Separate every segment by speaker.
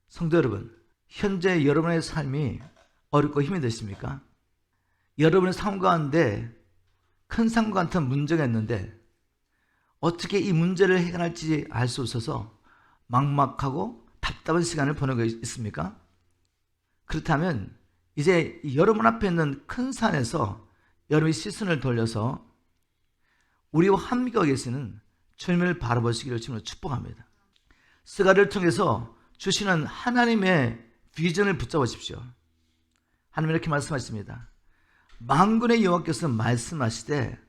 Speaker 1: 성도 여러분, 현재 여러분의 삶이 어렵고 힘이 드십니까? 여러분의 삶 가운데 큰 삶과 같은 문제가 있는데 어떻게 이 문제를 해결할지 알 수 없어서 막막하고 답답한 시간을 보내고 있습니까? 그렇다면 이제 여러분 앞에 있는 큰 산에서 여러분의 시선을 돌려서 우리와 함께 계시는 주님을 바라보시기를 주님으로 축복합니다. 스가랴를 통해서 주시는 하나님의 비전을 붙잡으십시오. 하나님 이렇게 말씀하십니다. 만군의 여호와께서 말씀하시되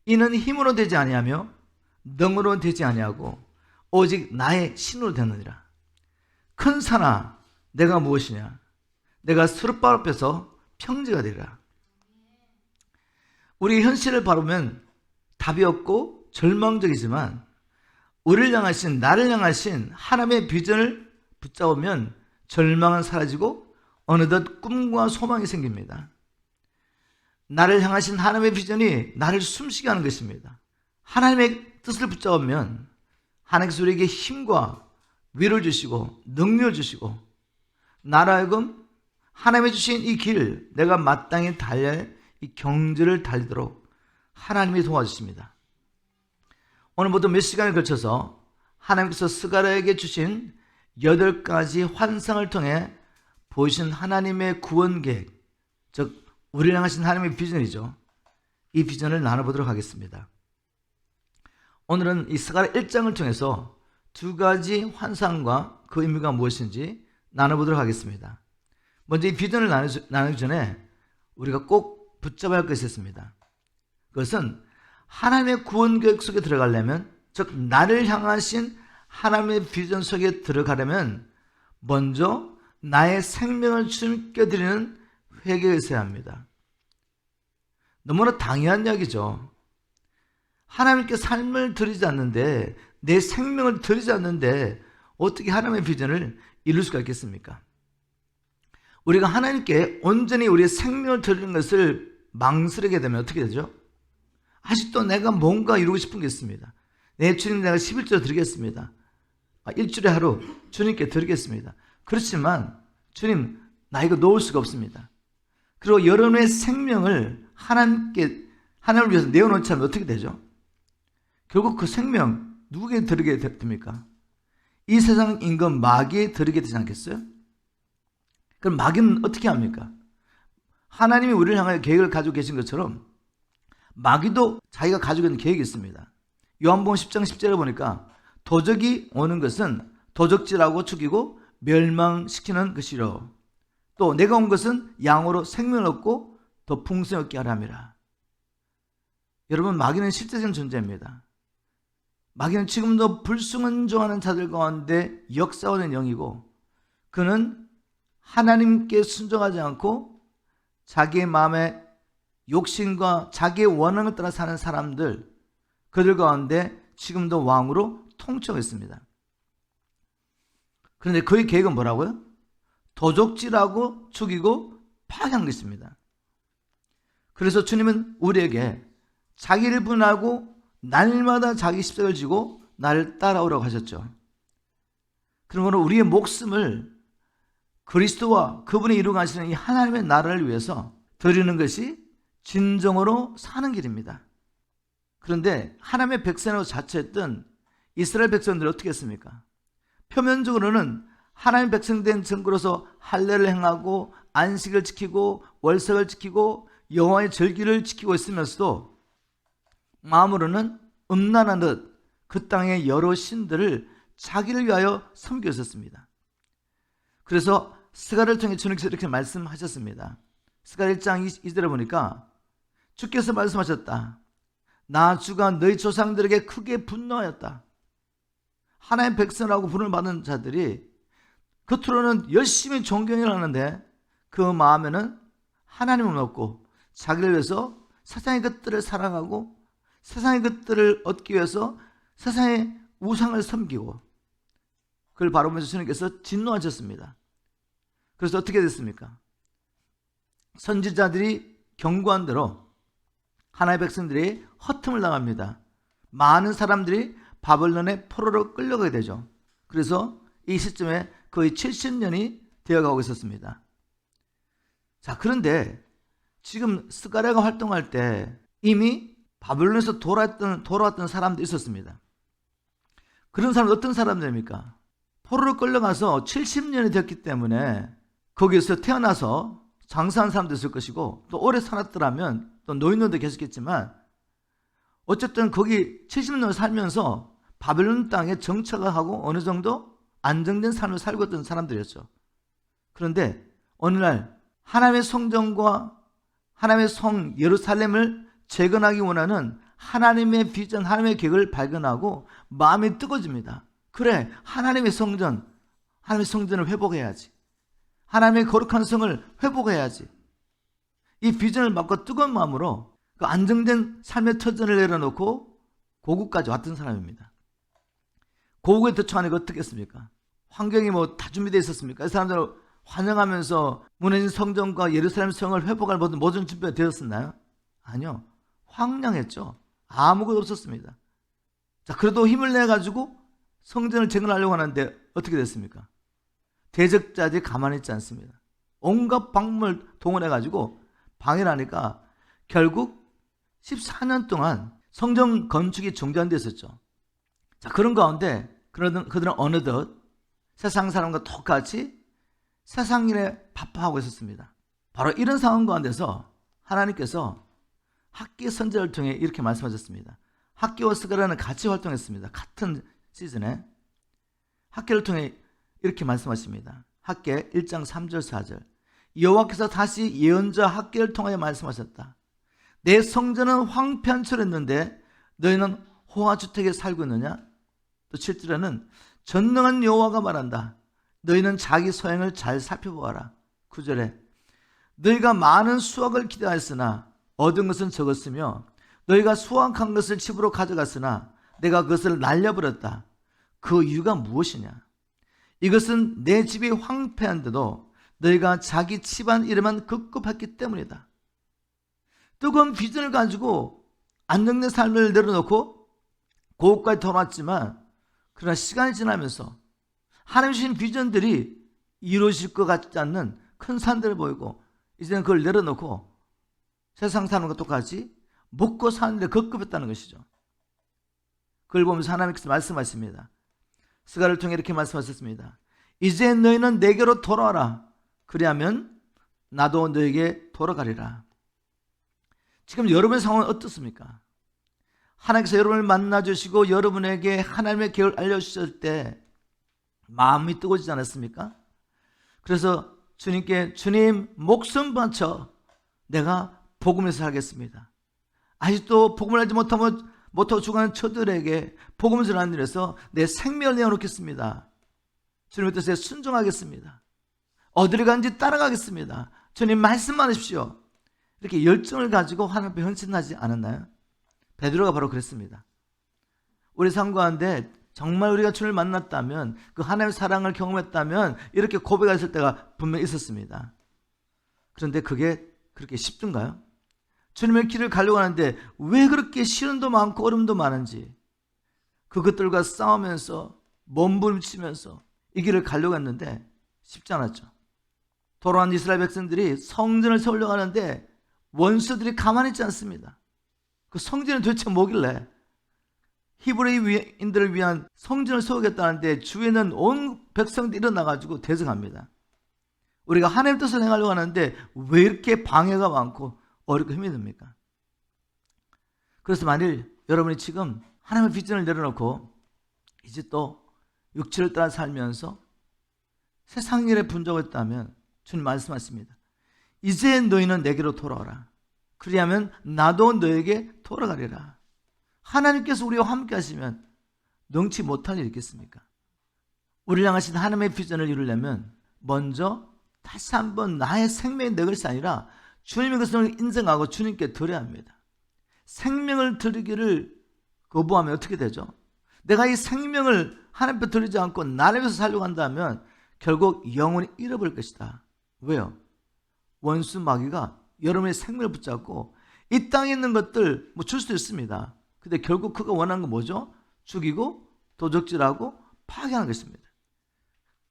Speaker 1: 이는 힘으로 되지 아니하며 능으로 되지 아니하고 오직 나의 신으로 되느니라. 큰 산아 내가 무엇이냐? 내가 수르바벨 앞에서 평지가 되리라. 우리 현실을 바라보면 답이 없고 절망적이지만 우리를 향하신, 나를 향하신 하나님의 비전을 붙잡으면 절망은 사라지고 어느덧 꿈과 소망이 생깁니다. 나를 향하신 하나님의 비전이 나를 숨쉬게 하는 것입니다. 하나님의 뜻을 붙잡으면 하나님께서 우리에게 힘과 위로를 주시고 능력을 주시고 나로 하여금 하나님이 주신 이 길, 내가 마땅히 달려야 할 이 경지를 달리도록 하나님이 도와주십니다. 오늘 모두 몇 시간에 걸쳐서 하나님께서 스가랴에게 주신 8가지 환상을 통해 보이신 하나님의 구원 계획, 즉 우리를 향하신 하나님의 비전이죠. 이 비전을 나눠보도록 하겠습니다. 오늘은 이 스가랴 1장을 통해서 2가지 환상과 그 의미가 무엇인지 나눠보도록 하겠습니다. 먼저 이 비전을 나누기 전에 우리가 꼭 붙잡아야 할 것이 있습니다. 그것은 하나님의 구원 계획 속에 들어가려면, 즉 나를 향하신 하나님의 비전 속에 들어가려면 먼저 나의 생명을 주님께 드리는 회개가 있어야 합니다. 너무나 당연한 이야기죠. 하나님께 삶을 드리지 않는데, 내 생명을 드리지 않는데 어떻게 하나님의 비전을 이룰 수가 있겠습니까? 우리가 하나님께 온전히 우리의 생명을 드리는 것을 망설이게 되면 어떻게 되죠? 아직도 내가 뭔가 이루고 싶은 게 있습니다. 내 주님 내가 11조 드리겠습니다. 일주일에 하루 주님께 드리겠습니다. 그렇지만 주님 나 이거 놓을 수가 없습니다. 그리고 여러분의 생명을 하나님을 위해서 내어놓지 않으면 어떻게 되죠? 결국 그 생명 누구에게 드리게 됩니까? 이 세상 임금 마귀에 드리게 되지 않겠어요? 그럼 마귀는 어떻게 합니까? 하나님이 우리를 향하여 계획을 가지고 계신 것처럼 마귀도 자기가 가지고 있는 계획이 있습니다. 요한복음 10장 10절에 보니까 도적이 오는 것은 도적질하고 죽이고 멸망시키는 것이요 또 내가 온 것은 양으로 생명을 얻고 더 풍성히 얻게 하려 함이라. 여러분, 마귀는 실제적인 존재입니다. 마귀는 지금도 불순종하는 자들 가운데 역사하는 영이고, 그는 하나님께 순종하지 않고 자기의 마음의 욕심과 자기의 원한을 따라 사는 사람들, 그들 가운데 지금도 왕으로 통치하고 있습니다. 그런데 그의 계획은 뭐라고요? 도적질하고 죽이고 파괴한 것입니다. 그래서 주님은 우리에게 자기를 분하고 날마다 자기 십자가를 지고 나를 따라오라고 하셨죠. 그러므로 우리의 목숨을 그리스도와 그분이 이루어 가시는 이 하나님의 나라를 위해서 드리는 것이 진정으로 사는 길입니다. 그런데 하나님의 백성으로 자처했던 이스라엘 백성들이 어떻게 했습니까? 표면적으로는 하나님 백성된 증거로서 할례를 행하고 안식을 지키고 월삭을 지키고 여호와의 절기를 지키고 있으면서도 마음으로는 음란한 듯 그 땅의 여러 신들을 자기를 위하여 섬기고 있었습니다. 그래서 스가랴를 통해 주님께서 이렇게 말씀하셨습니다. 스가랴 1장 2절에 보니까 주께서 말씀하셨다. 나 주가 너희 조상들에게 크게 분노하였다. 하나님 백성이라고 부름을 받은 자들이 겉으로는 열심히 존경을 하는데 그 마음에는 하나님은 없고 자기를 위해서 세상의 것들을 사랑하고 세상의 것들을 얻기 위해서 세상의 우상을 섬기고, 그걸 바라보면서 주님께서 진노하셨습니다. 그래서 어떻게 됐습니까? 선지자들이 경고한 대로 하나님의 백성들이 허tum을 당합니다. 많은 사람들이 바벨론의 포로로 끌려가게 되죠. 그래서 이 시점에 그 거의 70년이 되어가고 있었습니다. 자, 그런데 지금 스가랴가 활동할 때 이미 바벨론에서 돌아왔던 사람도 있었습니다. 그런 사람은 어떤 사람들입니까? 포로로 끌려가서 70년이 됐기 때문에 거기에서 태어나서 장사한 사람도 있을 것이고, 또 오래 살았더라면 또 노인들도 계셨겠지만, 어쨌든 거기 70년을 살면서 바벨론 땅에 정착을 하고 어느 정도 안정된 삶을 살고 있던 사람들이었죠. 그런데 어느 날 하나님의 성전과 하나님의 성 예루살렘을 재건하기 원하는 하나님의 비전, 하나님의 계획을 발견하고 마음이 뜨거워집니다. 그래, 하나님의 성전을 회복해야지. 하나님의 거룩한 성을 회복해야지. 이 비전을 받고 뜨거운 마음으로 그 안정된 삶의 터전을 내려놓고 고국까지 왔던 사람입니다. 고국에 도착하니까 어떻겠습니까? 환경이 뭐 다 준비되어 있었습니까? 이 사람들을 환영하면서 무너진 성전과 예루살렘 성을 회복할 모든 준비가 되었었나요? 아니요. 황량했죠. 아무것도 없었습니다. 자, 그래도 힘을 내가지고 성전을 재건하려고 하는데 어떻게 됐습니까? 대적자들이 가만히 있지 않습니다. 온갖 방법을 동원해가지고 방해를 하니까 결국 14년 동안 성전 건축이 중단됐었죠. 자, 그런 가운데 그들은 어느덧 세상 사람과 똑같이 세상 일에 바빠하고 있었습니다. 바로 이런 상황 가운데서 하나님께서 학기 선지자를 통해 이렇게 말씀하셨습니다. 학기와 스가랴는 같이 활동했습니다. 같은 시즌에 학기를 통해 이렇게 말씀하십니다. 학기 1장 3절 4절. 여호와께서 다시 예언자 학기를 통하여 말씀하셨다. 내 성전은 황폐한처했는데 너희는 호화주택에 살고 있느냐? 또 7절에는 전능한 여호와가 말한다. 너희는 자기 소행을 잘 살펴보아라. 9절에 너희가 많은 수확을 기대하였으나 얻은 것은 적었으며 너희가 수확한 것을 집으로 가져갔으나 내가 그것을 날려버렸다. 그 이유가 무엇이냐? 이것은 내 집이 황폐한데도 너희가 자기 집안 일에만 급급했기 때문이다. 뜨거운 비전을 가지고 안정된 삶을 내려놓고 고국까지 돌아왔지만, 그러나 시간이 지나면서 하나님 주신 비전들이 이루어질 것 같지 않는 큰 산들을 보이고, 이제는 그걸 내려놓고 세상 사는 것과 똑같이 먹고 사는 데 급급했다는 것이죠. 그걸 보면서 하나님께서 말씀하십니다. 스가랴를 통해 이렇게 말씀하셨습니다. 이제 너희는 내게로 돌아와라. 그리하면 나도 너에게 돌아가리라. 지금 여러분의 상황은 어떻습니까? 하나님께서 여러분을 만나주시고 여러분에게 하나님의 계획을 알려주셨을 때 마음이 뜨거워지지 않았습니까? 그래서 주님께 주님 목숨 바쳐 내가 복음에서 살겠습니다. 아직도 복음을 알지 못하고 죽어가는 저들에게 복음을 전하는 일에서 내 생명을 내어놓겠습니다. 주님의 뜻에 순종하겠습니다. 어디를 가는지 따라가겠습니다. 주님 말씀만 하십시오. 이렇게 열정을 가지고 하나님 앞에 헌신하지 않았나요? 베드로가 바로 그랬습니다. 우리 삶 가운데 정말 우리가 주님을 만났다면, 그 하나님의 사랑을 경험했다면 이렇게 고백했을 때가 분명히 있었습니다. 그런데 그게 그렇게 쉽던가요? 주님의 길을 가려고 하는데 왜 그렇게 시련도 많고 어려움도 많은지, 그것들과 싸우면서 몸부림치면서 이 길을 가려고 했는데 쉽지 않았죠. 돌아온 이스라엘 백성들이 성전을 세우려고 하는데 원수들이 가만히 있지 않습니다. 그 성전은 도대체 뭐길래 히브리인들을 위한 성전을 세우겠다는데 주위에는 온 백성들이 일어나가지고 대적합니다. 우리가 하나님의 뜻을 행하려고 하는데 왜 이렇게 방해가 많고 어렵고 힘이 듭니까? 그래서 만일 여러분이 지금 하나님의 비전을 내려놓고 이제 또 육체를 따라 살면서 세상 일에 분주하고 있다면 주님 말씀하십니다. 이제 너희는 내게로 돌아오라. 그리하면 나도 너에게 돌아가리라. 하나님께서 우리와 함께 하시면 능치 못할 일이 있겠습니까? 우리를 향하신 하나님의 비전을 이루려면 먼저 다시 한번 나의 생명이 내 것이 아니라 주님의 것을 인정하고 주님께 드려야 합니다. 생명을 드리기를 거부하면 어떻게 되죠? 내가 이 생명을 하나님 앞에 드리지 않고 나를 위해서 살려고 한다면 결국 영원히 잃어버릴 것이다. 왜요? 원수 마귀가 여러분의 생명을 붙잡고 이 땅에 있는 것들 줄 수도 있습니다. 근데 결국 그가 원하는 건 뭐죠? 죽이고 도적질하고 파괴하는 것입니다.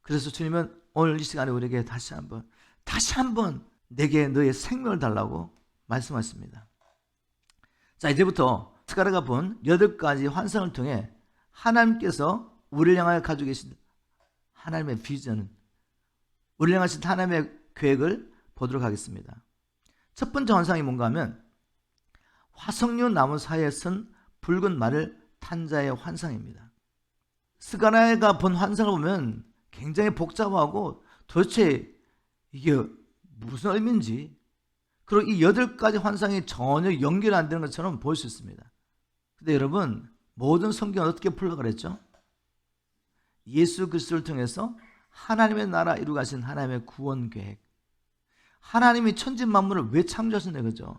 Speaker 1: 그래서 주님은 오늘 이 시간에 우리에게 다시 한번 내게 너의 생명을 달라고 말씀하십니다. 자, 이제부터 스가랴가 본 8가지 환상을 통해 하나님께서 우리를 향하여 가지고 계신 하나님의 비전, 우리를 향하신 하나님의 계획을 보도록 하겠습니다. 첫 번째 환상이 뭔가 하면 화석류 나무 사이에 선 붉은 말을 탄 자의 환상입니다. 스가랴가 본 환상을 보면 굉장히 복잡하고 도대체 이게 무슨 의미인지, 그리고 이 8가지 환상이 전혀 연결이 안 되는 것처럼 보일 수 있습니다. 근데 여러분, 모든 성경은 어떻게 풀려고 그랬죠? 예수 그리스도를 통해서 하나님의 나라 이루어 가신 하나님의 구원 계획, 하나님이 천지 만물을 왜 창조하셨냐 그죠?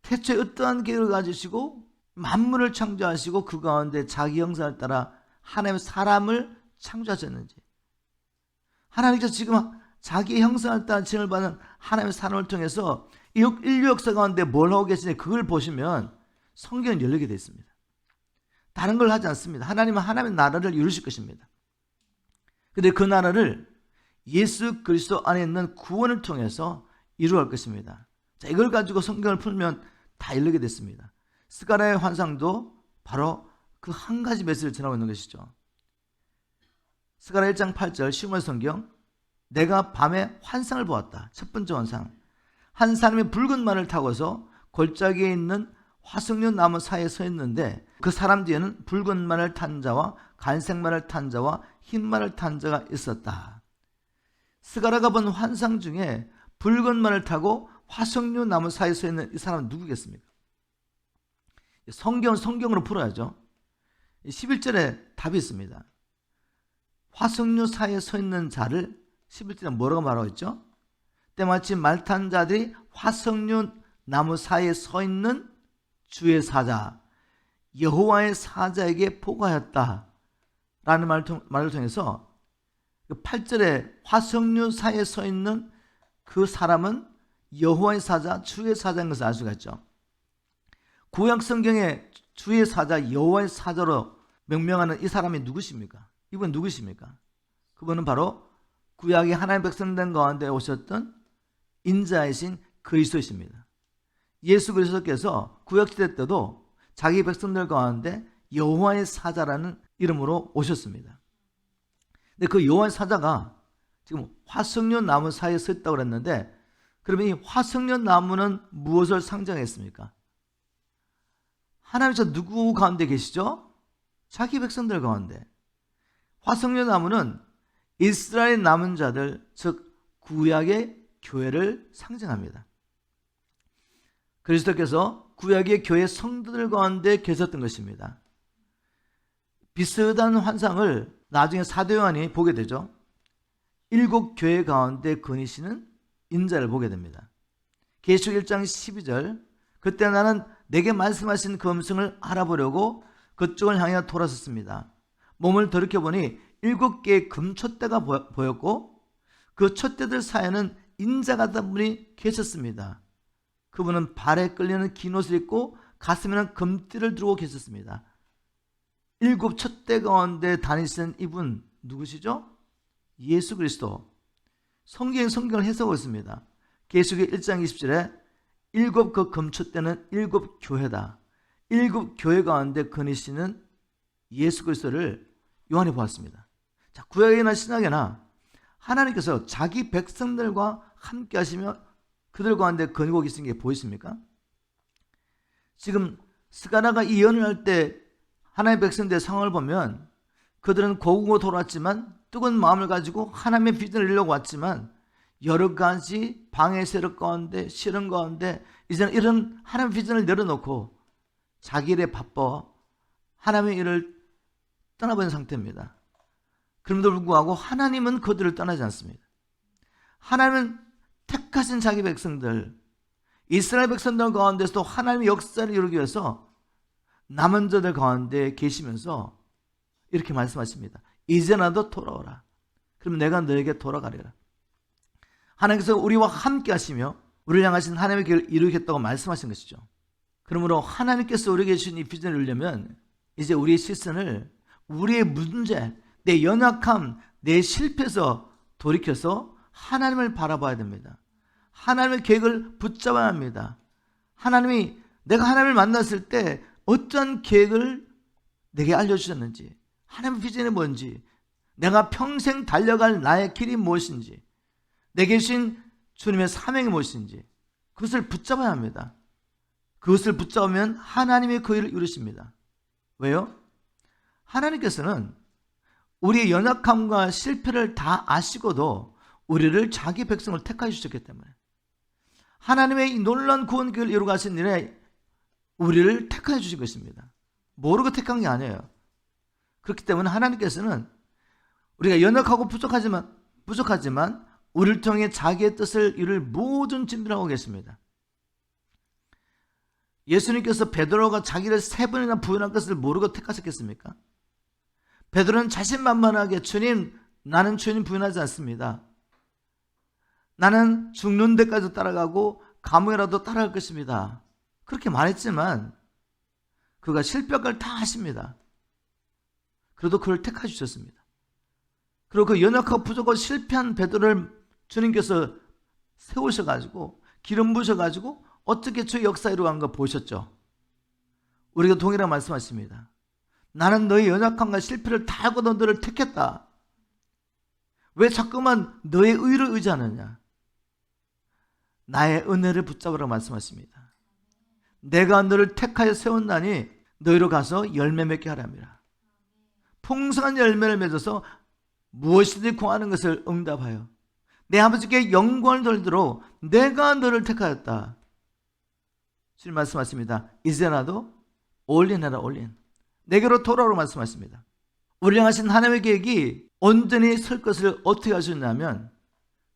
Speaker 1: 대체 어떠한 계획을 가지시고 만물을 창조하시고 그 가운데 자기 형상을 따라 하나님의 사람을 창조하셨는지, 하나님께서 지금 자기 형상을 따라 지음을 받은 하나님의 사람을 통해서 인류 역사 가운데 뭘 하고 계시는지 그걸 보시면 성경은 열리게 되어 있습니다. 다른 걸 하지 않습니다. 하나님은 하나님의 나라를 이루실 것입니다. 그런데 그 나라를 예수 그리스도 안에 있는 구원을 통해서 이루어갈 것입니다. 자, 이걸 가지고 성경을 풀면 다 열리게 됐습니다. 스가랴의 환상도 바로 그 한 가지 메시지를 전하고 있는 것이죠. 스가랴 1장 8절 시므온 성경, 내가 밤에 환상을 보았다. 첫 번째 환상, 한 사람이 붉은 말을 타고서 골짜기에 있는 화석류 나무 사이에 서 있는데 그 사람 뒤에는 붉은 말을 탄 자와 갈색 말을 탄 자와 흰 말을 탄 자가 있었다. 스가랴가 본 환상 중에 붉은 말을 타고 화석류 나무 사이에 서 있는 이 사람은 누구겠습니까? 성경은 성경으로 풀어야죠. 11절에 답이 있습니다. 화석류 사이에 서 있는 자를 11절에 뭐라고 말하고 있죠? 때마침 말 탄 자들이 화석류 나무 사이에 서 있는 주의 사자 여호와의 사자에게 보고하였다 라는 말을 통해서 8절에 화석류 사이에 서 있는 그 사람은 여호와의 사자 주의 사자인 것을 알 수가 있죠. 구약 성경에 주의 사자 여호와의 사자로 명명하는 이 사람이 누구십니까? 이분 누구십니까? 그분은 바로 구약의 하나님의 백성된 가운데 오셨던 인자이신 그리스도이십니다. 예수 그리스도께서 구약시대 때도 자기 백성들 가운데 여호와의 사자라는 이름으로 오셨습니다. 근데 그 여호와의 사자가 지금 화석류 나무 사이에 서 있다고 그랬는데, 그러면 이 화석류 나무는 무엇을 상징했습니까? 하나님께서 누구 가운데 계시죠? 자기 백성들 가운데. 화석류 나무는 이스라엘 남은 자들, 즉 구약의 교회를 상징합니다. 그리스도께서 구약의 교회 성도들 가운데 계셨던 것입니다. 비슷한 환상을 나중에 사도 요한이 보게 되죠. 7 교회 가운데 거니시는 인자를 보게 됩니다. 계시록 1장 12절, 그때 나는 내게 말씀하신 그 음성을 알아보려고 그쪽을 향해 돌아섰습니다. 몸을 돌이켜보니 7개의 금촛대가 보였고 그 촛대들 사이에는 인자 같은 분이 계셨습니다. 그분은 발에 끌리는 긴 옷을 입고 가슴에는 금띠를 두르고 계셨습니다. 7 촛대 가운데 다니시는 이분 누구시죠? 예수 그리스도. 성경을 해석하고 있습니다. 계시록 1장 20절에 7 그 금촛대는 7 교회다. 7 교회 가운데 거니시는 예수 그리스도를 요한이 보았습니다. 자, 구약이나 신약이나 하나님께서 자기 백성들과 함께 하시며 그들 가운데 거니고 계시는 게 보이십니까? 지금 스가랴가 이 예언을 할 때 하나님의 백성들의 상황을 보면 그들은 고국으로 돌아왔지만 뜨거운 마음을 가지고 하나님의 비전을 이루려고 왔지만 여러 가지 방해 세력 가운데 시련 가운데 이제는 이런 하나님의 비전을 내려놓고 자기 일에 바빠 하나님의 일을 떠나버린 상태입니다. 그럼에도 불구하고 하나님은 그들을 떠나지 않습니다. 하나님은 택하신 자기 백성들, 이스라엘 백성들 가운데서도 하나님의 역사를 이루기 위해서 남은 자들 가운데 계시면서 이렇게 말씀하십니다. 이제라도 돌아오라. 그러면 내가 너에게 돌아가리라. 하나님께서 우리와 함께 하시며 우리를 향하신 하나님의 길을 이루겠다고 말씀하신 것이죠. 그러므로 하나님께서 우리에게 주신 이 비전을 이루려면 이제 우리의 시선을 우리의 문제, 내 연약함, 내 실패에서 돌이켜서 하나님을 바라봐야 됩니다. 하나님의 계획을 붙잡아야 합니다. 내가 하나님을 만났을 때 어떤 계획을 내게 알려주셨는지, 하나님의 비전이 뭔지, 내가 평생 달려갈 나의 길이 무엇인지, 내게 주신 주님의 사명이 무엇인지 그것을 붙잡아야 합니다. 그것을 붙잡으면 하나님의 그 일을 이루십니다. 왜요? 하나님께서는 우리의 연약함과 실패를 다 아시고도 우리를 자기 백성을 택하여 주셨기 때문에, 하나님의 이 놀라운 구원 계획을 이루어 가신 일에 우리를 택하여 주신 것입니다. 모르고 택한 게 아니에요. 그렇기 때문에 하나님께서는 우리가 연약하고 부족하지만 우리를 통해 자기의 뜻을 이룰 모든 준비를 하고 계십니다. 예수님께서 베드로가 자기를 3번이나 부인한 것을 모르고 택하셨겠습니까? 베드로는 자신만만하게 주님, 나는 주님 부인하지 않습니다. 나는 죽는 데까지 따라가고 감옥이라도 따라갈 것입니다. 그렇게 말했지만 그가 실패할 걸 다 아십니다. 그래도 그를 택하여 주셨습니다. 그리고 그 연약하고 부족하고 실패한 베드로를 주님께서 세우셔가지고 기름 부으셔가지고 어떻게 주의 역사 이루어간 거 보셨죠? 우리가 동일하게 말씀하십니다. 나는 너의 연약함과 실패를 다 알고도 너를 택했다. 왜 자꾸만 너의 의를 의지하느냐? 나의 은혜를 붙잡으라고 말씀하십니다. 내가 너를 택하여 세웠나니 너희로 가서 열매 맺게 하랍니다. 풍성한 열매를 맺어서 무엇이든지 구하는 것을 응답하여 내 아버지께 영광을 돌리도록 내가 너를 택하였다. 주님 말씀하십니다. 이제라도 올인해라, 올인. 내게로 돌아오라고 말씀하십니다. 우리를 향하신 하나님의 계획이 온전히 설 것을 어떻게 하셨냐면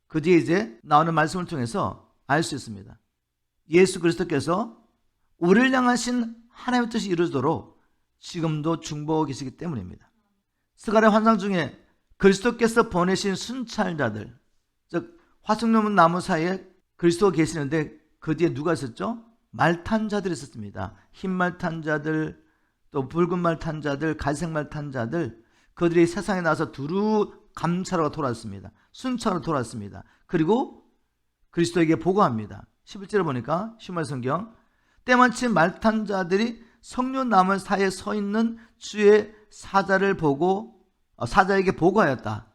Speaker 1: 그 뒤에 이제 나오는 말씀을 통해서 알 수 있습니다. 예수 그리스도께서 우리를 향하신 하나님의 뜻이 이루어지도록 지금도 중보하고 계시기 때문입니다. 스가랴 환상 중에 그리스도께서 보내신 순찰자들, 즉 화석나무 나무 사이에 그리스도가 계시는데 그 뒤에 누가 있었죠? 말탄 자들이 있었습니다. 흰 말탄 자들, 또 붉은 말탄 자들, 갈색 말탄 자들, 그들이 세상에 나와서 두루 감찰하러 돌아왔습니다. 순찰하러 돌아왔습니다. 그리고 그리스도에게 보고합니다. 11절에 보니까 신약 성경, 때마침 말탄 자들이 석류 나무 사이에 서 있는 주의 사자를 보고 사자에게 보고하였다.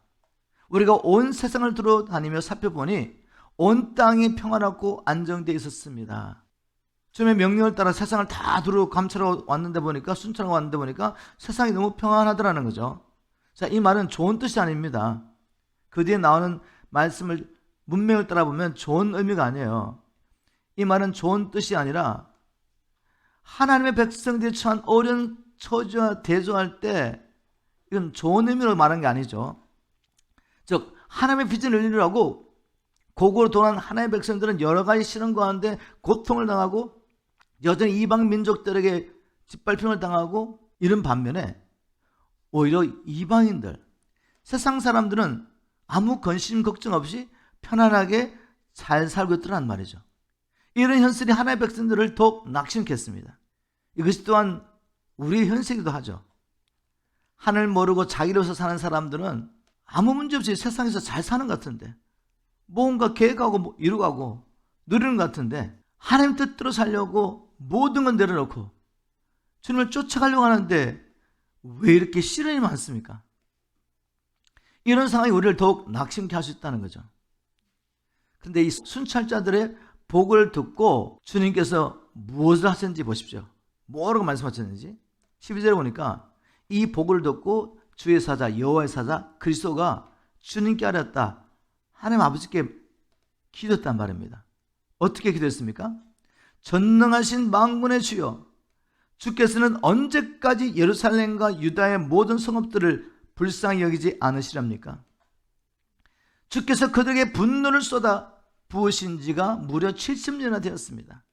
Speaker 1: 우리가 온 세상을 돌아다니며 살펴보니 온 땅이 평안하고 안정되어 있었습니다. 주님의 명령을 따라 세상을 다 두루 감찰하고 왔는데 보니까, 순찰하고 왔는데 보니까 세상이 너무 평안하더라는 거죠. 자, 이 말은 좋은 뜻이 아닙니다. 그 뒤에 나오는 말씀을 문맥을 따라 보면 좋은 의미가 아니에요. 이 말은 좋은 뜻이 아니라 하나님의 백성들이 처한 어려운 처지와 대조할 때 이건 좋은 의미로 말한 게 아니죠. 즉 하나님의 비전을 이루려고 고국으로 돌아온 하나님의 백성들은 여러 가지 시련 가운데 고통을 당하고 여전히 이방 민족들에게 짓밟힘을 당하고 이런 반면에 오히려 이방인들, 세상 사람들은 아무 근심 걱정 없이 편안하게 잘 살고 있더란 말이죠. 이런 현실이 하나님의 백성들을 더욱 낙심케 했습니다. 이것이 또한 우리의 현실이기도 하죠. 하늘 모르고 자기로서 사는 사람들은 아무 문제 없이 세상에서 잘 사는 것 같은데, 뭔가 계획하고 이루고 누리는 것 같은데, 하나님 뜻대로 살려고 모든 건 내려놓고 주님을 쫓아가려고 하는데 왜 이렇게 시련이 많습니까? 이런 상황이 우리를 더욱 낙심케 할 수 있다는 거죠. 그런데 이 순찰자들의 복을 듣고 주님께서 무엇을 하셨는지 보십시오. 뭐라고 말씀하셨는지 12절에 보니까 이 복을 듣고 주의 사자, 여호와의 사자 그리스도가 주님께 아뢰었다. 하나님 아버지께 기도했단 말입니다. 어떻게 기도했습니까? 전능하신 만군의 주여, 주께서는 언제까지 예루살렘과 유다의 모든 성읍들을 불쌍히 여기지 않으시렵니까? 주께서 그들에게 분노를 쏟아 부으신 지가 무려 70년이나 되었습니다.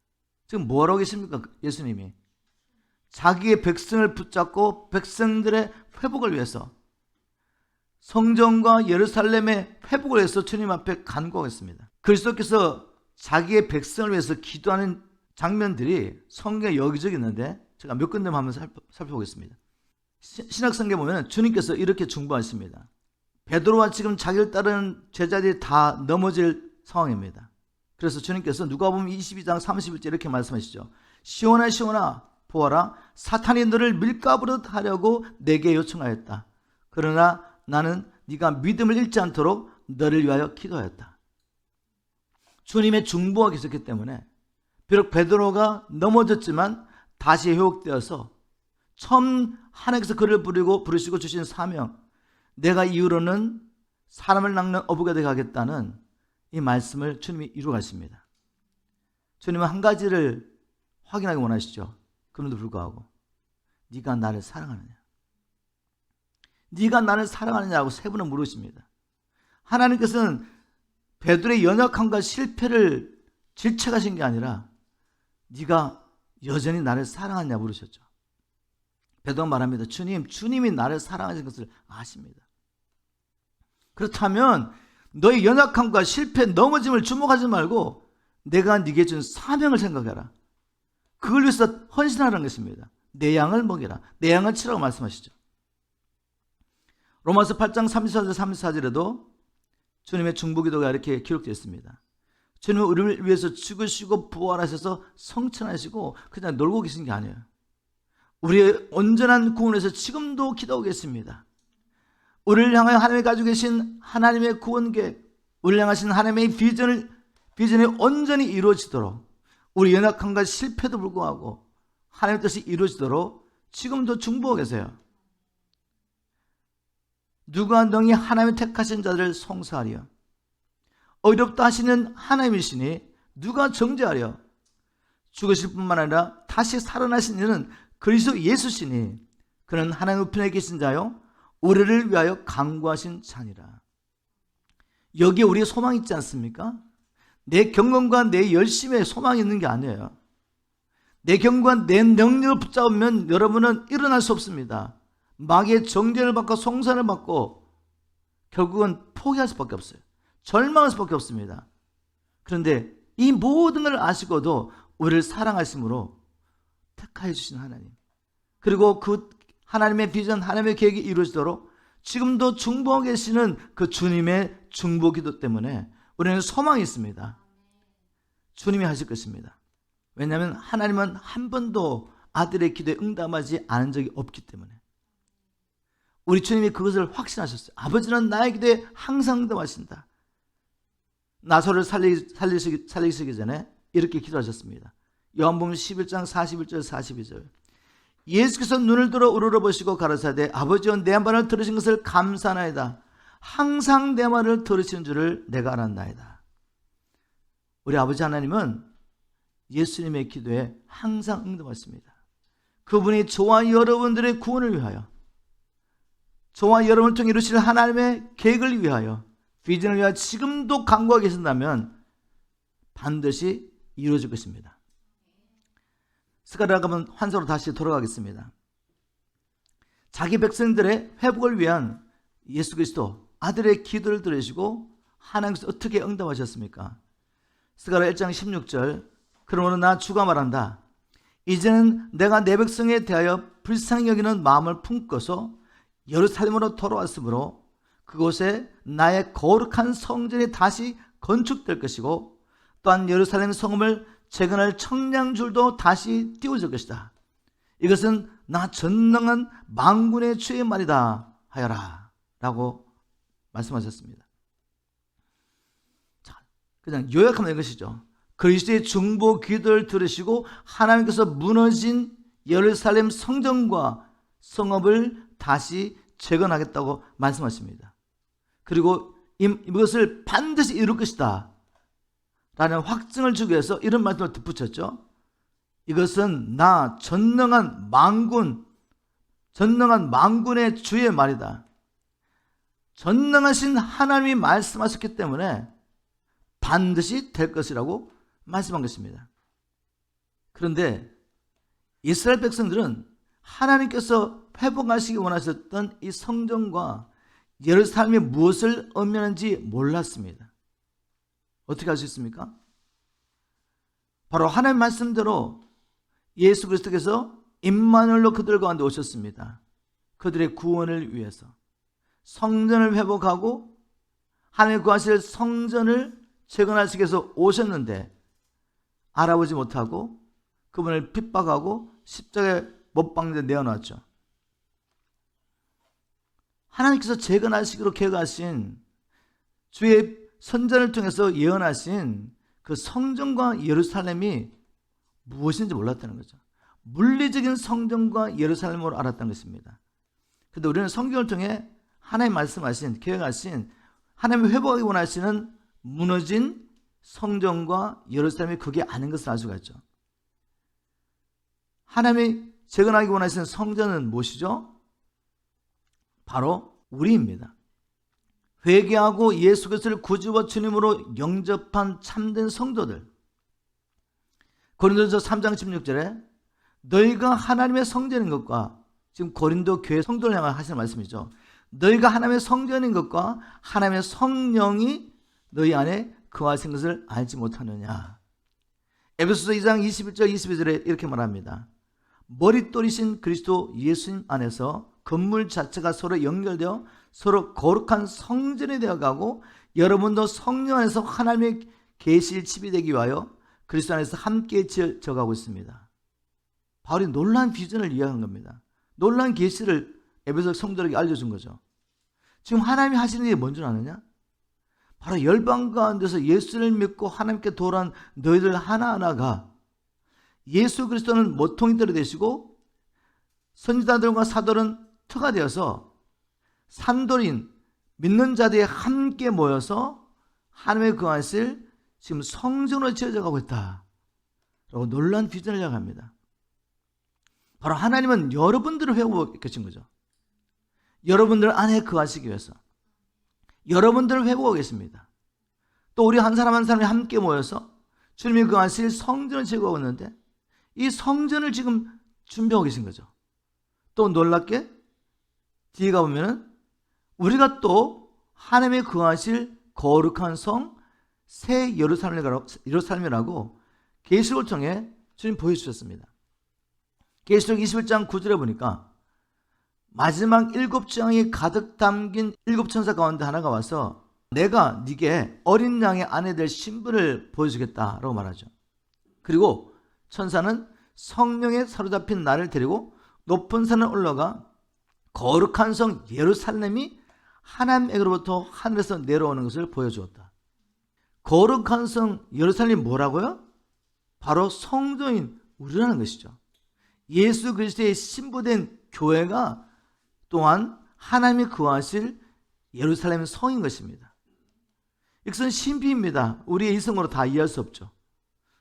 Speaker 1: 지금 뭐라고 계십니까? 예수님이 자기의 백성을 붙잡고 백성들의 회복을 위해서, 성전과 예루살렘의 회복을 위해서 주님 앞에 간구하겠습니다. 그리스도께서 자기의 백성을 위해서 기도하는 장면들이 성경에 여기저기 있는데 제가 몇 군데만 한번 살펴보겠습니다. 신약성경에 보면 주님께서 이렇게 중보하십니다. 베드로와 지금 자기를 따르는 제자들이 다 넘어질 상황입니다. 그래서 주님께서 누가복음 22장 30절에 이렇게 말씀하시죠. 시온아 시온아 보아라, 사탄이 너를 밀가부르듯 하려고 내게 요청하였다. 그러나 나는 네가 믿음을 잃지 않도록 너를 위하여 기도하였다. 주님의 중보가 계셨기 때문에 비록 베드로가 넘어졌지만 다시 회복되어서 처음 하나님께서 그를 부르시고 주신 사명, 내가 이후로는 사람을 낚는 어부가 되게 하겠다는 이 말씀을 주님이 이루어가십니다. 주님은 한 가지를 확인하기 원하시죠. 그럼에도 불구하고 네가 나를 사랑하느냐, 네가 나를 사랑하느냐고 세 번을 물으십니다. 하나님께서는 베드로의 연약함과 실패를 질책하신 게 아니라 네가 여전히 나를 사랑하느냐 물으셨죠. 베드로가 말합니다. 주님이 나를 사랑하신 것을 아십니다. 그렇다면 너의 연약함과 실패, 넘어짐을 주목하지 말고 내가 네게 준 사명을 생각해라. 그걸 위해서 헌신하라는 것입니다. 내 양을 먹이라. 내 양을 치라고 말씀하시죠. 로마서 8장 34절 34절에도 주님의 중보기도가 이렇게 기록되어 있습니다. 주님은 우리를 위해서 죽으시고 부활하셔서 성천하시고 그냥 놀고 계신 게 아니에요. 우리의 온전한 구원을 위해서 지금도 기도하고 계십니다. 우리를 향하여 하나님이 가지고 계신 하나님의 구원계획, 우리를 향하신 하나님의 비전이 온전히 이루어지도록, 우리 연약함과 실패도 불구하고 하나님의 뜻이 이루어지도록 지금도 중보하고 계세요. 누가 능히 하나님의 택하신 자들을 송사하려? 어렵다 하시는 하나님이시니 누가 정죄하려? 죽으실 뿐만 아니라 다시 살아나신 이는 그리스도 예수시니 그는 하나님 우편에 계신 자요 우리를 위하여 간구하신 자니라. 여기에 우리의 소망이 있지 않습니까? 내 경건과 내 열심에 소망이 있는 게 아니에요. 내 경건과 내 능력을 붙잡으면 여러분은 일어날 수 없습니다. 마귀의 정죄를 받고 송산을 받고 결국은 포기할 수밖에 없어요. 절망할 수밖에 없습니다. 그런데 이 모든 걸 아시고도 우리를 사랑하심으로 택하여 주신 하나님, 그리고 그 하나님의 비전, 하나님의 계획이 이루어지도록 지금도 중보하고 계시는 그 주님의 중보 기도 때문에 우리는 소망이 있습니다. 주님이 하실 것입니다. 왜냐하면 하나님은 한 번도 아들의 기도에 응답하지 않은 적이 없기 때문에. 우리 주님이 그것을 확신하셨어요. 아버지는 나의 기도에 항상 응답하신다. 나사로를 살리시기 전에 이렇게 기도하셨습니다. 요한복음 11장 41절 42절. 예수께서 눈을 들어 우러러보시고 가라사대 아버지여 내 말을 들으신 것을 감사하나이다. 항상 내 말을 들으시는 줄을 내가 알았나이다. 우리 아버지 하나님은 예수님의 기도에 항상 응답하십니다. 그분이 저와 여러분들의 구원을 위하여, 저와 여러분을 통해 이루실 하나님의 계획을 위하여, 비전을 위하여 지금도 간구하고 계신다면 반드시 이루어질 것입니다. 스가랴가면 환상으로 다시 돌아가겠습니다. 자기 백성들의 회복을 위한 예수 그리스도 아들의 기도를 들으시고 하나님께서 어떻게 응답하셨습니까? 스가랴 1장 16절. 그러므로 나 주가 말한다. 이제는 내가 내 백성에 대하여 불쌍히 여기는 마음을 품고서 예루살렘으로 돌아왔으므로 그곳에 나의 거룩한 성전이 다시 건축될 것이고 또한 예루살렘 성읍을 재건할 청량줄도 다시 띄워질 것이다. 이것은 나 전능한 만군의 주의 말이다 하여라 라고 말씀하셨습니다. 자, 그냥 요약하면 이것이죠. 그리스도의 중보 기도를 들으시고 하나님께서 무너진 예루살렘 성전과 성읍을 다시 재건하겠다고 말씀하십니다. 그리고 이것을 반드시 이룰 것이다 라는 확증을 주기 위해서 이런 말씀을 덧붙였죠. 이것은 나 전능한 만군의 주의 말이다. 전능하신 하나님이 말씀하셨기 때문에 반드시 될 것이라고 말씀한 것입니다. 그런데 이스라엘 백성들은 하나님께서 회복하시기 원하셨던 이 성전과 예루살렘이 무엇을 의미하는지 몰랐습니다. 어떻게 할 수 있습니까? 바로 하나님 말씀대로 예수 그리스도께서 임마누엘로 그들 가운데 오셨습니다. 그들의 구원을 위해서. 성전을 회복하고 하나님의 거하실 성전을 재건하시기 위해서 오셨는데 알아보지 못하고 그분을 핍박하고 십자가에 못 박는 데 내어놨죠. 하나님께서 재건하시기로 계획하신 주의 선전을 통해서 예언하신 그 성전과 예루살렘이 무엇인지 몰랐다는 거죠. 물리적인 성전과 예루살렘으로 알았다는 것입니다. 그런데 우리는 성경을 통해 하나님 말씀하신, 계획하신, 하나님이 회복하기 원하시는 무너진 성전과 예루살렘이 그게 아닌 것을 알 수가 있죠. 하나님이 재건하기 원하시는 성전은 무엇이죠? 바로 우리입니다. 회개하고 예수 그리스도를 구주와 주님으로 영접한 참된 성도들. 고린도전서 3장 16절에 너희가 하나님의 성전인 것과, 지금 고린도 교회 성도를 향해 하시는 말씀이죠. 너희가 하나님의 성전인 것과 하나님의 성령이 너희 안에 거하신 것을 알지 못하느냐. 에베소서 2장 21절 22절에 이렇게 말합니다. 머릿돌이신 그리스도 예수님 안에서 건물 자체가 서로 연결되어 서로 거룩한 성전이 되어가고 여러분도 성령 안에서 하나님의 계시를 집이 되기 위하여 그리스도 안에서 함께 지어가고 있습니다. 바울이 놀라운 비전을 이야기한 겁니다. 놀라운 계시를 에베소 성도들에게 알려준 거죠. 지금 하나님이 하시는 일이 뭔 줄 아느냐? 바로 열방 가운데서 예수를 믿고 하나님께 돌아온 너희들 하나하나가 예수 그리스도는 모퉁이돌이 되시고 선지자들과 사도는 터가 되어서 산돌인 믿는 자들이 함께 모여서 하나님의 거하실 지금 성전으로 지어져 가고 있다 라고 놀라운 비전을 이야기합니다. 바로 하나님은 여러분들을 회복하고 계신 거죠. 여러분들 안에 거하시기 위해서 여러분들을 회복하고 계십니다. 또 우리 한 사람 한 사람이 함께 모여서 주님이 거하실 성전을 지어가고 있는데 이 성전을 지금 준비하고 계신 거죠. 또 놀랍게 뒤에 가보면은 우리가 또 하나님의 거하실 거룩한 성 새 예루살렘이라고 계시록을 통해 주님 보여주셨습니다. 계시록 21장 9절에 보니까 마지막 7장이 가득 담긴 7천사 가운데 하나가 와서 내가 네게 어린 양의 아내 될 신분을 보여주겠다라고 말하죠. 그리고 천사는 성령에 사로잡힌 나를 데리고 높은 산을 올라가 거룩한 성 예루살렘이 하나님에게로부터 하늘에서 내려오는 것을 보여주었다. 거룩한 성 예루살렘이 뭐라고요? 바로 성도인 우리라는 것이죠. 예수 그리스도의 신부된 교회가 또한 하나님이 거하실 예루살렘 성인 것입니다. 이것은 신비입니다. 우리의 이성으로 다 이해할 수 없죠.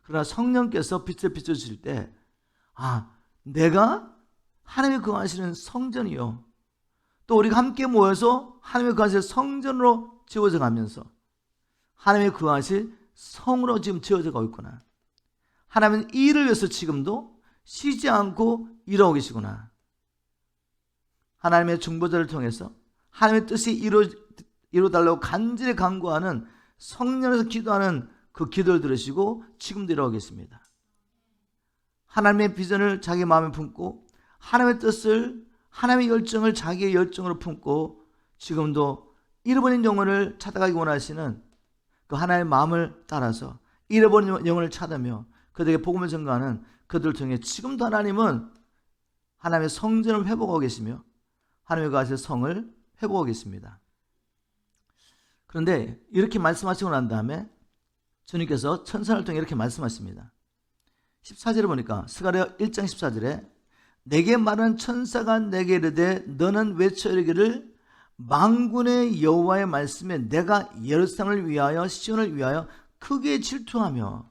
Speaker 1: 그러나 성령께서 빛을 비춰주실 때 내가 하나님이 거하시는 성전이요, 또 우리가 함께 모여서 하나님이 거하실 성전으로 지어져 가면서 하나님이 거하실 성으로 지금 지어져 가고 있구나. 하나님은 이 일을 위해서 지금도 쉬지 않고 일하고 계시구나. 하나님의 중보자를 통해서 하나님의 뜻이 이루어달라고 간절히 간구하는 성령에서 기도하는 그 기도를 들으시고 지금도 일하고 계십니다. 하나님의 비전을 자기 마음에 품고 하나님의 뜻을, 하나님의 열정을 자기의 열정으로 품고 지금도 잃어버린 영혼을 찾아가기 원하시는 그 하나님의 마음을 따라서 잃어버린 영혼을 찾으며 그들에게 복음을 전가하는 그들을 통해 지금도 하나님은 하나님의 성전을 회복하고 계시며 하나님의 거하실 성을 회복하고 계십니다. 그런데 이렇게 말씀하시고 난 다음에 주님께서 천사를 통해 이렇게 말씀하십니다. 14절에 보니까 스가랴 1장 14절에 내게 말하는 천사가 내게 이르되 너는 외쳐 이르기를 만군의 여호와의 말씀에 내가 예루살렘을 위하여 시온을 위하여 크게 질투하며.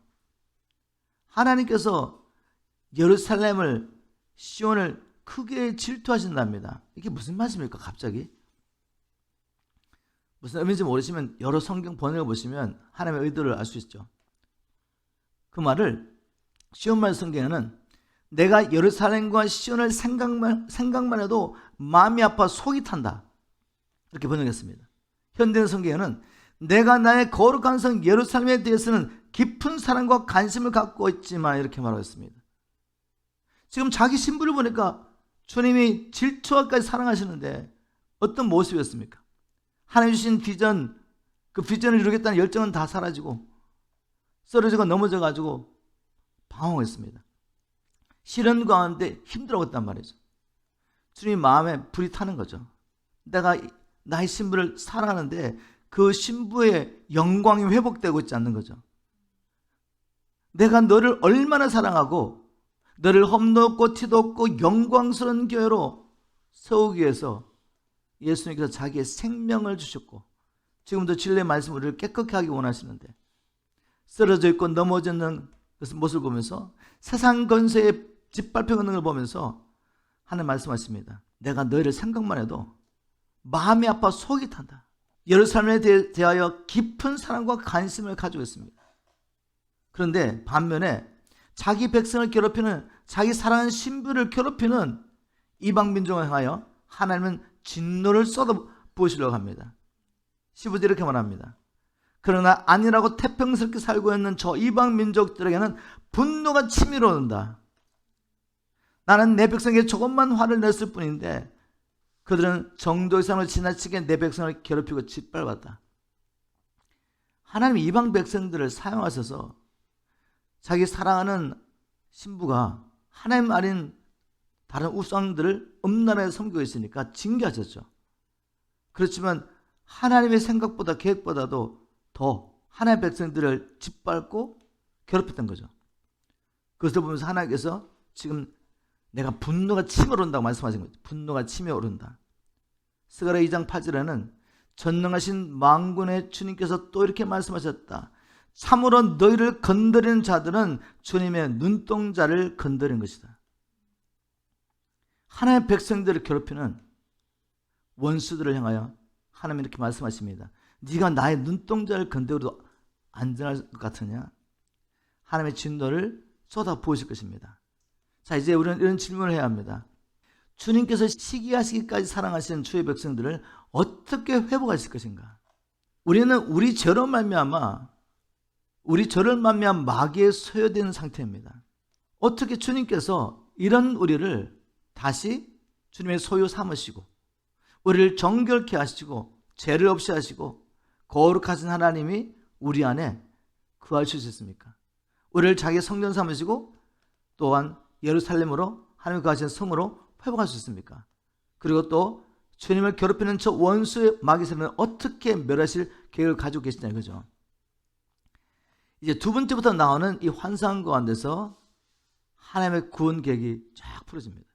Speaker 1: 하나님께서 예루살렘을, 시온을 크게 질투하신답니다. 이게 무슨 말씀입니까? 갑자기 무슨 의미인지 모르시면 여러 성경 번역을 보시면 하나님의 의도를 알 수 있죠. 그 말을 시온말 성경에는 내가 예루살렘과 시온을 생각만 해도 마음이 아파 속이 탄다, 이렇게 번역했습니다. 현대인 성경에는 내가 나의 거룩한 성 예루살렘에 대해서는 깊은 사랑과 관심을 갖고 있지만, 이렇게 말하고 있습니다. 지금 자기 신부를 보니까 주님이 질투하까지 사랑하시는데 어떤 모습이었습니까? 하나님 주신 비전, 그 비전을 이루겠다는 열정은 다 사라지고 쓰러지고 넘어져가지고 방황했습니다. 시련 가운데 힘들어했단 말이죠. 주님 마음에 불이 타는 거죠. 내가 나의 신부를 사랑하는데 그 신부의 영광이 회복되고 있지 않는 거죠. 내가 너를 얼마나 사랑하고 너를 험도 없고 티도 없고 영광스러운 교회로 세우기 위해서 예수님께서 자기의 생명을 주셨고 지금도 진리의 말씀 우리를 깨끗하게 하기 원하시는데 쓰러져 있고 넘어지는 모습을 보면서 세상 권세에 짓밟혀가는 걸 보면서 하나님 말씀하십니다. 내가 너희를 생각만 해도 마음이 아파 속이 탄다. 예루살렘에 대하여 깊은 사랑과 관심을 가지고 있습니다. 그런데 반면에 자기 백성을 괴롭히는, 자기 사랑하는 신부를 괴롭히는 이방 민족을 향하여 하나님은 진노를 쏟아 부으시려고 합니다. 15절 이렇게 말합니다. 그러나 아니라고 태평스럽게 살고 있는 저 이방 민족들에게는 분노가 치밀어 오른다. 나는 내 백성에게 조금만 화를 냈을 뿐인데 그들은 정도 이상을 지나치게 내 백성을 괴롭히고 짓밟았다. 하나님 이방 백성들을 사용하셔서 자기 사랑하는 신부가 하나님 아닌 다른 우상들을 음란하게 섬기고 있으니까 징계하셨죠. 그렇지만 하나님의 생각보다 계획보다도 더 하나님의 백성들을 짓밟고 괴롭혔던 거죠. 그것을 보면서 하나님께서 지금 내가 분노가 치밀어오른다고 말씀하신 거죠. 분노가 치밀어오른다. 스가랴 2장 8절에는 전능하신 만군의 주님께서 또 이렇게 말씀하셨다. 참으로 너희를 건드리는 자들은 주님의 눈동자를 건드린 것이다. 하나님의 백성들을 괴롭히는 원수들을 향하여 하나님이 이렇게 말씀하십니다. 네가 나의 눈동자를 건드려도 안전할 것 같으냐? 하나님의 진노를 쏟아 부으실 것입니다. 자, 이제 우리는 이런 질문을 해야 합니다. 주님께서 시기하시기까지 사랑하시는 주의 백성들을 어떻게 회복하실 것인가? 우리는 우리 죄로 말미암아 마귀에 소유되는 상태입니다. 어떻게 주님께서 이런 우리를 다시 주님의 소유 삼으시고 우리를 정결케 하시고 죄를 없이 하시고 거룩하신 하나님이 우리 안에 거할 수 있습니까? 우리를 자기 성전 삼으시고 또한 예루살렘으로 하나님이 거하시는 성으로 회복할 수 있습니까? 그리고 또 주님을 괴롭히는 저 원수의 마귀세는 어떻게 멸하실 계획을 가지고 계시냐 이거죠. 이제 두 번째부터 나오는 이 환상 가운데서 하나님의 구원 계획이 쫙 풀어집니다.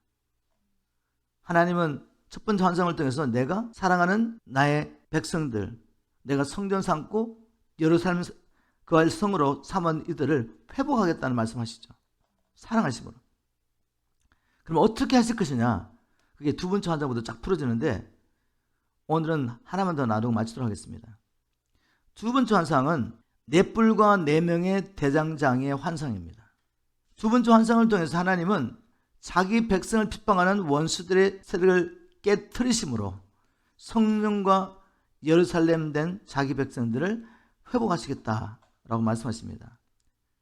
Speaker 1: 하나님은 첫 번째 환상을 통해서 내가 사랑하는 나의 백성들, 내가 성전 삼고 예루살렘 그할 성으로 삼은 이들을 회복하겠다는 말씀하시죠. 사랑하심으로. 그럼 어떻게 하실 것이냐? 그게 두 번째 환상부터 쫙 풀어지는데 오늘은 하나만 더 나누고 마치도록 하겠습니다. 두 번째 환상은 네 뿔과 네 명의 대장장이의 환상입니다. 두 번째 환상을 통해서 하나님은 자기 백성을 핍박하는 원수들의 세력을 깨트리심으로 성령과 예루살렘 된 자기 백성들을 회복하시겠다라고 말씀하십니다.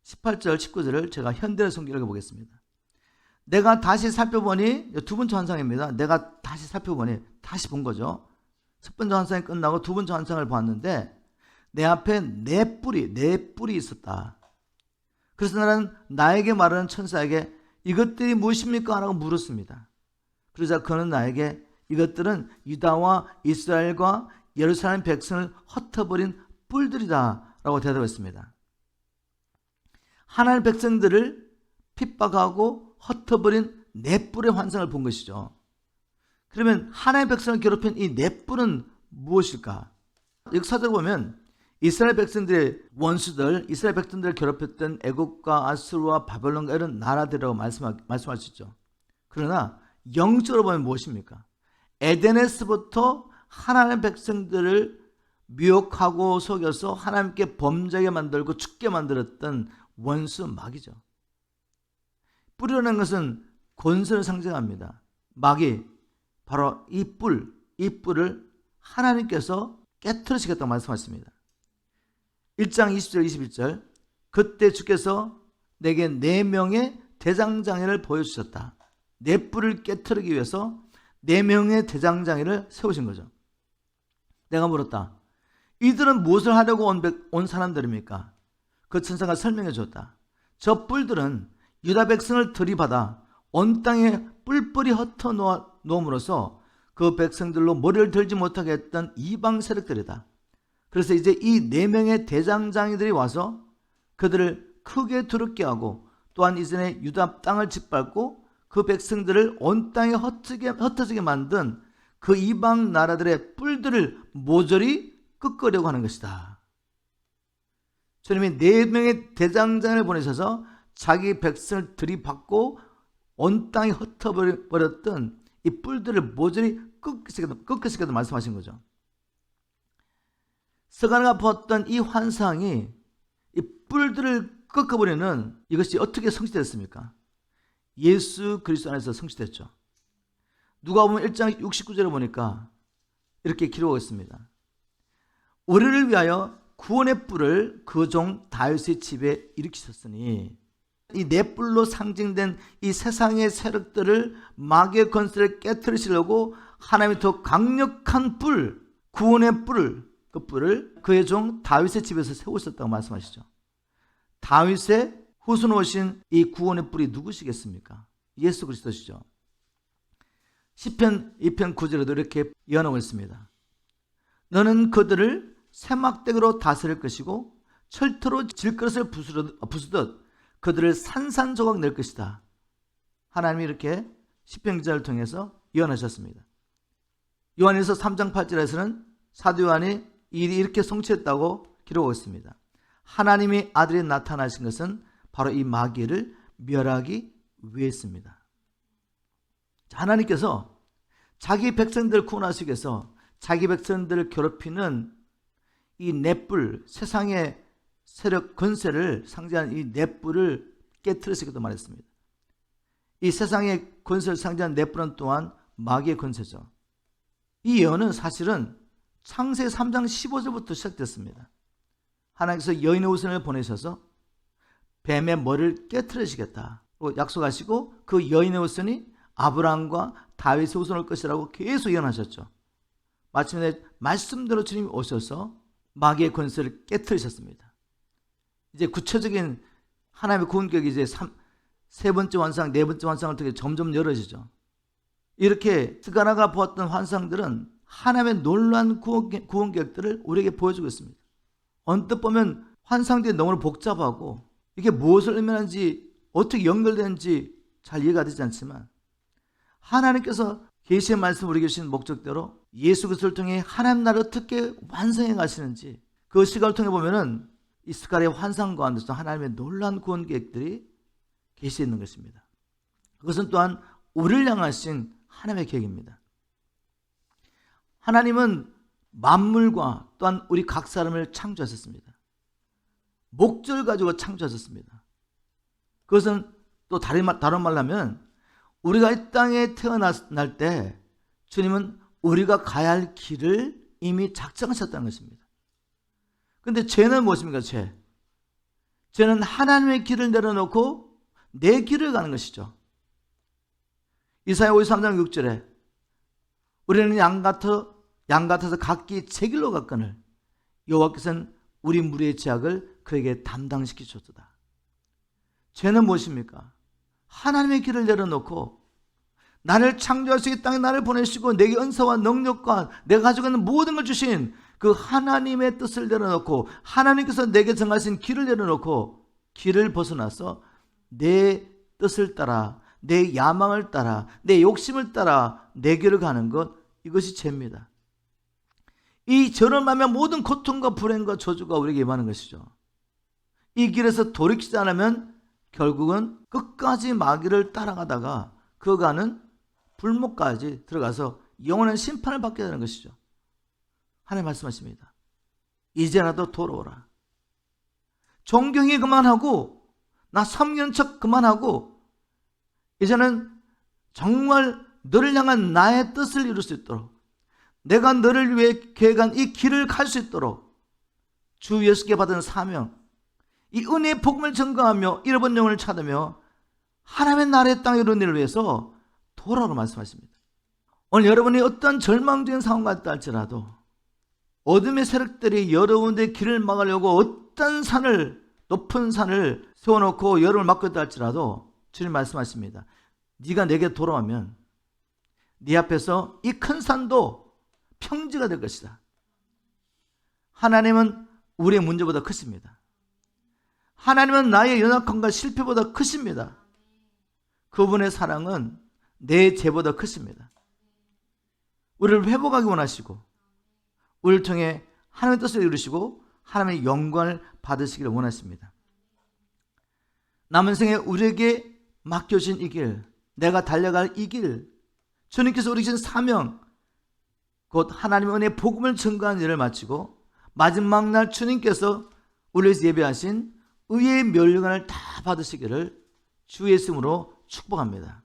Speaker 1: 18절 19절을 제가 현대의 성경을 읽어보겠습니다. 내가 다시 살펴보니, 두 번째 환상입니다. 내가 다시 살펴보니, 다시 본 거죠. 첫 번째 환상이 끝나고 두 번째 환상을 봤는데 내 앞에 네 뿔이 있었다. 그래서 나는 나에게 말하는 천사에게 이것들이 무엇입니까? 라고 물었습니다. 그러자 그는 나에게 이것들은 유다와 이스라엘과 예루살렘 백성을 흩어버린 뿔들이다 라고 대답했습니다. 하나님 백성들을 핍박하고 흩어버린 네 뿔의 환상을 본 것이죠. 그러면 하나님의 백성을 괴롭힌 이 네 뿔은 무엇일까? 역사적으로 보면 이스라엘 백성들의 원수들, 이스라엘 백성들을 괴롭혔던 애국과 아수르와 바벨론과 이런 나라들이라고 말씀할 수 있죠. 그러나 영적으로 보면 무엇입니까? 에덴에서부터 하나님의 백성들을 미혹하고 속여서 하나님께 범죄하게 만들고 죽게 만들었던 원수 마귀죠. 뿔이라는 것은 권세를 상징합니다. 마귀, 바로 이 뿔을 하나님께서 깨트리시겠다고 말씀하십니다. 1장 20절 21절 그때 주께서 내게 4명의 대장장이를 보여주셨다. 네 뿔을 깨트리기 위해서 4명의 대장장이를 세우신 거죠. 내가 물었다. 이들은 무엇을 하려고 온 사람들입니까? 그 천사가 설명해 줬다. 저 뿔들은 유다 백성을 들이받아 온 땅에 뿔뿔이 흩어 놓음으로써 그 백성들로 머리를 들지 못하게 했던 이방 세력들이다. 그래서 이제 이 4명의 대장장이들이 와서 그들을 크게 두렵게 하고 또한 이전에 유다 땅을 짓밟고 그 백성들을 온 땅에 흩어지게 만든 그 이방 나라들의 뿔들을 모조리 꺾으려고 하는 것이다. 주님이 4명의 대장장을 보내셔서 자기 백성을 들이받고 온 땅에 흩어버렸던 이 뿔들을 모조리 꺾으시겠다 말씀하신 거죠. 스가랴가 보았던 이 환상이 이 뿔들을 꺾어버리는 이것이 어떻게 성취됐습니까? 예수 그리스도 안에서 성취됐죠. 누가복음 1장 69절에 보니까 이렇게 기록하고 있습니다. 우리를 위하여 구원의 뿔을 그 종 다윗의 집에 일으키셨으니 이 네 뿔로 상징된 이 세상의 세력들을 마귀의 권세를 깨트리시려고 하나님이 더 강력한 뿔, 구원의 뿔을 그 뿔을 그의 종 다윗의 집에서 세우셨다고 말씀하시죠. 다윗의 후손 오신 이 구원의 뿔이 누구시겠습니까? 예수 그리스도시죠. 시편 2편 9절에도 이렇게 예언하고 있습니다. 너는 그들을 세막대기로 다스릴 것이고 철토로 질그릇을 부수듯 그들을 산산조각 낼 것이다. 하나님이 이렇게 시편 기자를 통해서 예언하셨습니다. 요한일서 3장 8절에서는 사도 요한이 일이 이렇게 성취했다고 기록하고 있습니다. 하나님의 아들이 나타나신 것은 바로 이 마귀를 멸하기 위해서입니다. 하나님께서 자기 백성들을 구원하시기 위해서 자기 백성들을 괴롭히는 이 넷불, 세상의 세력 권세를 상징하는 이 넷불을 깨트리시기도 말했습니다. 이 세상의 권세를 상징하는 넷불은 또한 마귀의 권세죠. 이 예언은 사실은 창세기 3장 15절부터 시작됐습니다. 하나님께서 여인의 후손을 보내셔서 뱀의 머리를 깨트리시겠다고 약속하시고 그 여인의 후손이 아브라함과 다윗의 후손 올 것이라고 계속 예언하셨죠. 마침내 말씀대로 주님이 오셔서 마귀의 권세를 깨트리셨습니다. 이제 구체적인 하나님의 구원격이 이제 세 번째 환상, 네 번째 환상을 통해 점점 열어지죠. 이렇게 스가랴가 보았던 환상들은 하나님의 놀라운 구원계획들을 우리에게 보여주고 있습니다. 언뜻 보면 환상들이 너무 복잡하고 이게 무엇을 의미하는지 어떻게 연결되는지 잘 이해가 되지 않지만 하나님께서 계시의 말씀 우리에게 주신 목적대로 예수 그리스도를 통해 하나님 나라를 어떻게 완성해 가시는지 그 시간을 통해 보면은 이 스가랴의 환상 가운데서 하나님의 놀라운 구원 계획들이 계시해 있는 것입니다. 그것은 또한 우리를 향하신 하나님의 계획입니다. 하나님은 만물과 또한 우리 각 사람을 창조하셨습니다. 목적을 가지고 창조하셨습니다. 그것은 또 다른 말로 하면 우리가 이 땅에 태어날 때 주님은 우리가 가야 할 길을 이미 작정하셨다는 것입니다. 그런데 죄는 무엇입니까? 죄는 하나님의 길을 내려놓고 내 길을 가는 것이죠. 이사야 53장 6절에 우리는 양 같아서 각기 제 길로 갔거늘 여호와께서는 우리 무리의 죄악을 그에게 담당시키셨도다. 죄는 무엇입니까? 하나님의 길을 내려놓고 나를 창조하시기 땅에 나를 보내시고 내게 은사와 능력과 내가 가지고 있는 모든 걸 주신 그 하나님의 뜻을 내려놓고 하나님께서 내게 정하신 길을 내려놓고 길을 벗어나서 내 뜻을 따라 내 야망을 따라 내 욕심을 따라 내 길을 가는 것, 이것이 죄입니다. 이 죄를 하면 모든 고통과 불행과 저주가 우리에게 임하는 것이죠. 이 길에서 돌이키지 않으면 결국은 끝까지 마귀를 따라가다가 그 가는 불목까지 들어가서 영원한 심판을 받게 되는 것이죠. 하나님 말씀하십니다. 이제라도 돌아오라. 존경이 그만하고 나 섬기는 척 그만하고 이제는 정말 너를 향한 나의 뜻을 이룰 수 있도록 내가 너를 위해 계획한 이 길을 갈 수 있도록 주 예수께 받은 사명, 이 은혜의 복음을 전가하며 잃어버린 영혼을 찾으며 하나님의 나라의 땅에 이루는 일을 위해서 돌아오라고 말씀하십니다. 오늘 여러분이 어떤 절망적인 상황 같다 할지라도 어둠의 세력들이 여러분들의 길을 막으려고 어떤 산을, 높은 산을 세워놓고 여러분을 막고 있다 할지라도 주님 말씀하십니다. 네가 내게 돌아오면 네 앞에서 이 큰 산도 평지가 될 것이다. 하나님은 우리의 문제보다 크십니다. 하나님은 나의 연약함과 실패보다 크십니다. 그분의 사랑은 내 죄보다 크십니다. 우리를 회복하기 원하시고 우리를 통해 하나님의 뜻을 이루시고 하나님의 영광을 받으시기를 원하십니다. 남은 생에 우리에게 맡겨진 이 길, 내가 달려갈 이 길, 주님께서 우리 주신 사명, 곧 하나님의 은혜의 복음을 증거하는 일을 마치고 마지막 날 주님께서 우리를 위해서 예배하신 의의 멸류관을 다 받으시기를 주 예수님으로 축복합니다.